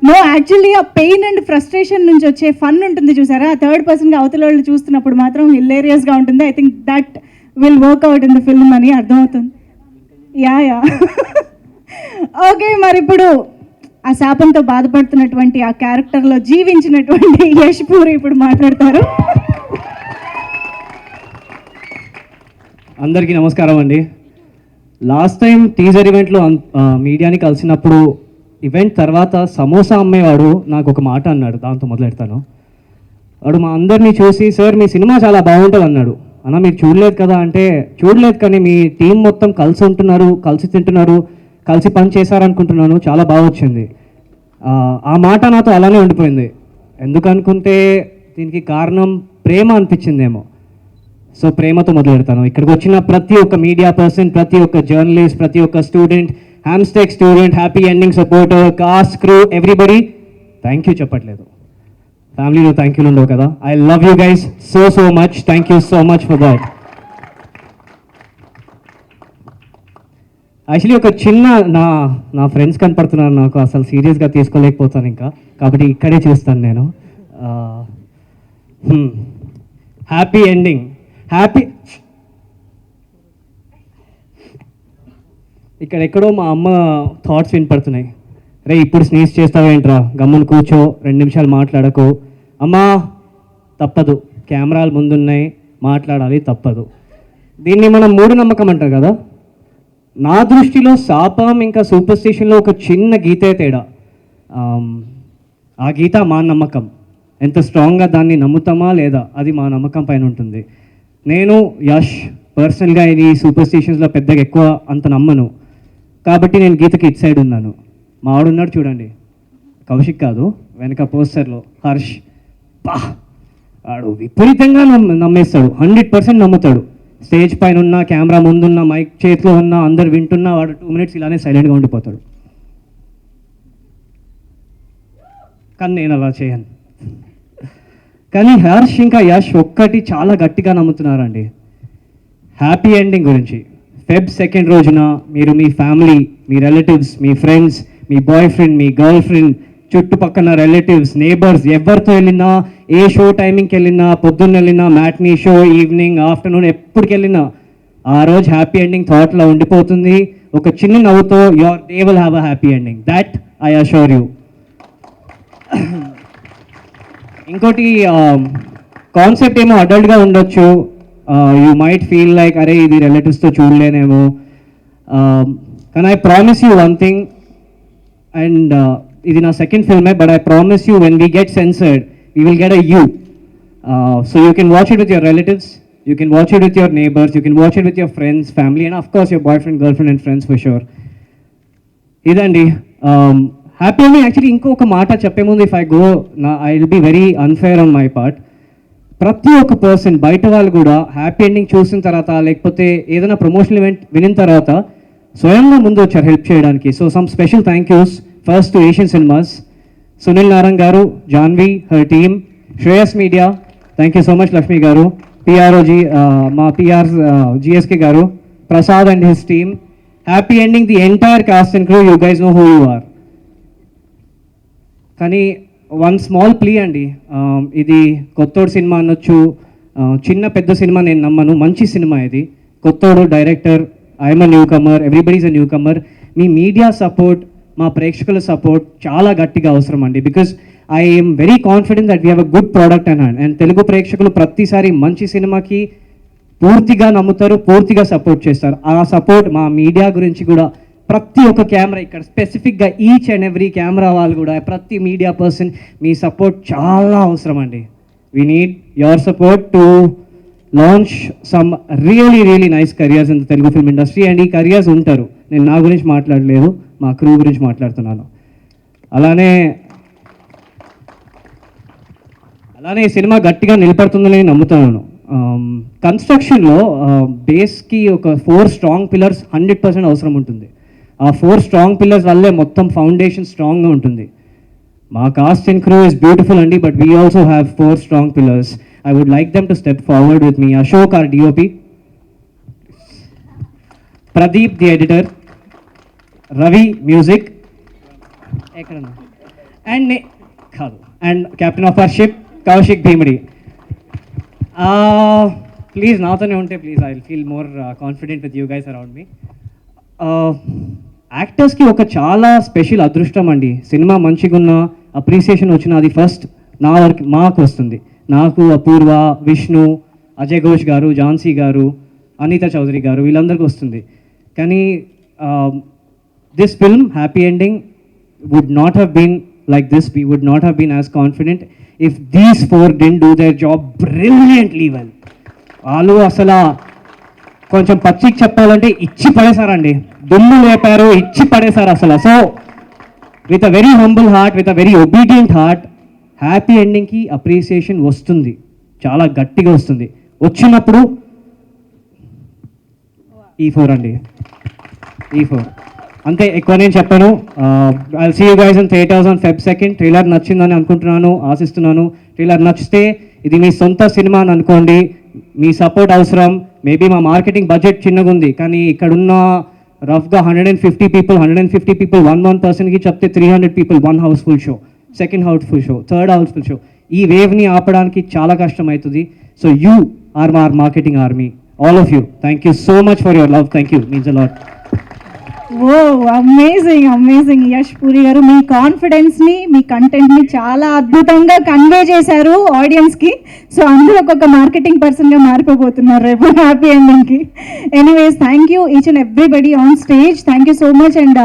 No actually ఆ pain and frustration నుంచి వచ్చే ఫన్ ఉంటుంది చూసారా, ఆ థర్డ్ పర్సన్గా అవతల వాళ్ళు చూస్తున్నప్పుడు మాత్రం హిలేరియస్గా ఉంటుంది. I think that will work out in the film అని అర్థమవుతుంది. యా ఓకే, మరి ఇప్పుడు ఆ శాపంతో బాధపడుతున్నటువంటి ఆ క్యారెక్టర్లో జీవించినటువంటి యష్ పూరి ఇప్పుడు మాట్లాడతారు. అందరికీ నమస్కారం అండి. లాస్ట్ టైం టీజర్ ఈవెంట్లో మీడియాని కలిసినప్పుడు ఈవెంట్ తర్వాత సమోసా అమ్మేవాడు నాకు ఒక మాట అన్నాడు. దాంతో మొదలెడతాను. వాడు మా అందరినీ చూసి, సార్ మీ సినిమా చాలా బాగుంటుంది అన్నాడు. అన్న మీరు చూడలేదు కదా అంటే, చూడలేదు కానీ మీ టీం మొత్తం కలిసి ఉంటున్నారు, కలిసి తింటున్నారు, కలిసి పని చేశారనుకుంటున్నాను, చాలా బాగా వచ్చింది. ఆ మాట నాతో అలానే ఉండిపోయింది. ఎందుకనుకుంటే దీనికి కారణం ప్రేమ అనిపించిందేమో. సో ప్రేమతో మొదలెడతాను. ఇక్కడికి వచ్చిన ప్రతి ఒక్క మీడియా పర్సన్, ప్రతి ఒక్క జర్నలిస్ట్, ప్రతి ఒక్క student, Hamstech student, happy ending supporter, cost, crew, everybody thank you చెప్పట్లేదు. ఫ్యామిలీలో థ్యాంక్ యూలు ఉండవు కదా. I love you guys so much. Thank you so much for that. Actually ఒక చిన్న నా ఫ్రెండ్స్ కనపడుతున్నారు నాకు, అసలు సీరియస్గా తీసుకోలేకపోతాను ఇంకా, కాబట్టి ఇక్కడే చూస్తాను నేను. Happy ending, happy. ఇక్కడెక్కడో మా అమ్మ థాట్స్ వినపడుతున్నాయి. రే ఇప్పుడు స్నీజ్ చేస్తావేంట్రా, గమ్మున కూర్చో, 2 నిమిషాలు మాట్లాడకు. అమ్మా తప్పదు, కెమెరాలు ముందున్నాయి, మాట్లాడాలి, తప్పదు. దీన్ని మనం మూఢనమ్మకం అంటారు కదా. నా దృష్టిలో శాపం ఇంకా సూపర్ స్టిషన్లో ఒక చిన్న గీతే తేడా. ఆ గీత మా నమ్మకం. ఎంత స్ట్రాంగ్గా దాన్ని నమ్ముతామా లేదా అది మా నమ్మకం పైన ఉంటుంది. నేను యష్ పర్సనల్గా ఇది సూపర్ స్టిషన్స్లో పెద్దగా ఎక్కువ అంత నమ్మను, కాబట్టి నేను గీతకి ఇటు సైడ్ ఉన్నాను. మా ఆడున్నాడు చూడండి, కౌశిక్ కాదు, వెనక పోస్టర్లో హర్ష్. వాడు విపరీతంగా నమ్మేస్తాడు, 100% నమ్ముతాడు. స్టేజ్ పైన ఉన్న, కెమెరా ముందున్న, మైక్ చేతిలో ఉన్న, అందరు వింటున్నా వాడు 2 minutes ఇలానే సైలెంట్గా ఉండిపోతాడు. కానీ నేను అలా చేయను. కానీ హర్ష్ ఇంకా యష్ ఒక్కటి చాలా గట్టిగా నమ్ముతున్నారండి, హ్యాపీ ఎండింగ్ గురించి. Feb 2 రోజున మీరు మీ ఫ్యామిలీ, మీ రిలేటివ్స్, మీ ఫ్రెండ్స్, మీ బాయ్ ఫ్రెండ్, మీ గర్ల్ ఫ్రెండ్, చుట్టుపక్కల రిలేటివ్స్, నేబర్స్, ఎవరితో వెళ్ళినా, ఏ షో టైమింగ్కి వెళ్ళినా, పొద్దున్న వెళ్ళినా, మ్యాట్నీ షో, ఈవినింగ్, ఆఫ్టర్నూన్, ఎప్పటికి వెళ్ళినా ఆ రోజు హ్యాపీ ఎండింగ్ థాట్లో ఉండిపోతుంది. ఒక చిన్న నవ్వుతో your day will have a happy ending, that I assure you. ఇంకోటి కాన్సెప్ట్ ఏమో అడల్ట్గా ఉండొచ్చు. యూ మైట్ ఫీల్ లైక్ అరే ఇది రిలేటివ్స్తో చూడలేనేమో. కానీ I promise you one thing, and ఇది నా సెకండ్ ఫిల్మే, but I promise you when we get censored we will get a U. So you can watch it with your relatives, you can watch it with your neighbors, you can watch it with your friends, family, and of course your boyfriend, girlfriend and friends for sure. Idandi happy ending. Actually inkoka maata cheppe mundu if I go I will be very unfair on my part. ప్రతి ఒక్క person బయట వాళ్ళు కూడా happy ending చూసిన తర్వాత, లేకపోతే ఏదైనా promotional event వినిన తర్వాత స్వయంగా ముందు వచ్చారు హెల్ప్ చేయడానికి. So some special thank yous first to Asian Cinemas, Sunil Narang garu, Janhvi, her team, Shreyas Media, thank you so much, Lakshmi garu, PROG, మా PR GSK garu, Prasad and his team, Happy Ending, the entire cast and crew, you guys know who you are. కానీ one small plea అండి, ఇది కొత్తోడు cinema అనొచ్చు, చిన్న పెద్ద cinema నేను నమ్మను, మంచి సినిమా ఇది. కొత్తోడు director, I'm a newcomer, everybody's a newcomer. మీ మీడియా సపోర్ట్, మా ప్రేక్షకుల సపోర్ట్ చాలా గట్టిగా అవసరం అండి. Because I am very confident that we have a good product in hand, and Telugu ప్రేక్షకులు ప్రతిసారి మంచి సినిమాకి పూర్తిగా నమ్ముతారు, పూర్తిగా సపోర్ట్ చేస్తారు. ఆ సపోర్ట్ మా మీడియా గురించి కూడా ప్రతి ఒక్క కెమెరా, ఇక్కడ స్పెసిఫిక్గా ఈచ్ అండ్ ఎవ్రీ కెమెరా వాళ్ళు కూడా, ప్రతి మీడియా పర్సన్ మీ సపోర్ట్ చాలా అవసరం అండి. We need your support to launch some really nice careers in the Telugu film industry. And ఈ కెరియర్స్ ఉంటారు, నేను నా గురించి మాట్లాడలేదు, మా క్రూ గురించి మాట్లాడుతున్నాను. అలానే ఈ సినిమా గట్టిగా నిలబడుతుందని నమ్ముతున్నాను. కన్స్ట్రక్షన్లో బేస్కి ఒక 4 స్ట్రాంగ్ పిల్లర్స్ 100% అవసరం ఉంటుంది. ఆ 4 స్ట్రాంగ్ పిల్లర్స్ వల్లే మొత్తం ఫౌండేషన్ స్ట్రాంగ్గా ఉంటుంది. మా cast and crew is beautiful అండి, but we also have 4 strong pillars. I would like them to step forward with me. Ashok our DOP, Pradeep the editor, Ravi music, ఎక్కడన్నా అండ్ కాదు and captain of our ship Kaushik Bhimidi. Please నాతోనే ఉంటే please I will feel more confident with you guys around me. యాక్టర్స్కి ఒక చాలా special అదృష్టం అండి. Cinema మంచిగా ఉన్న అప్రిసియేషన్ వచ్చిన అది ఫస్ట్ నా వరకు మాకు వస్తుంది. నాకు, అపూర్వ, విష్ణు, అజయ్ ఘోష్ గారు, ఝాన్సీ గారు, అనితా చౌదరి గారు, వీళ్ళందరికీ వస్తుంది. కానీ this film happy ending would not have been like this, we would not have been as confident if these four didn't do their job brilliantly well. వాళ్ళు అసలు కొంచెం పచ్చికి చెప్పాలంటే ఇచ్చి పడేశారండి, దుమ్ము లేపారు, ఇచ్చి పడేశారు అసలు. So with a very humble heart, with a very obedient heart, happy ఎండింగ్కి అప్రిసియేషన్ వస్తుంది, చాలా గట్టిగా వస్తుంది. వచ్చినప్పుడు E4 అండి, E4 అంతే, ఎక్కువ నేను చెప్పాను. I see you guys in theatres on Feb 2nd. Trailer నచ్చిందని అనుకుంటున్నాను, ఆశిస్తున్నాను. ట్రైలర్ నచ్చితే ఇది మీ సొంత సినిమా అని అనుకోండి, మీ సపోర్ట్ అవసరం. మేబీ మా మార్కెటింగ్ బడ్జెట్ చిన్నగా ఉంది, కానీ ఇక్కడున్న రఫ్గా 150 people 1 పర్సన్కి చెప్తే 300 people, 1 house full show, second house full show, third house full show. ఈ వేవ్ని ఆపడానికి చాలా కష్టం అవుతుంది. So you are my marketing army, all of you. Thank you so much for your love. Thank you, means a lot. Oh amazing amazing Yash Puri గారు, మీ కాన్ఫిడెన్స్ని, మీ కంటెంట్ని చాలా అద్భుతంగా కన్వే చేశారు ఆడియన్స్కి. సో అందరూ ఒక్కొక్క మార్కెటింగ్ పర్సన్గా మారిపోబోతున్నారు రేపు హ్యాపీ ఎండింగ్కి. Anyways, thank you each and everybody on stage. Thank you so much. And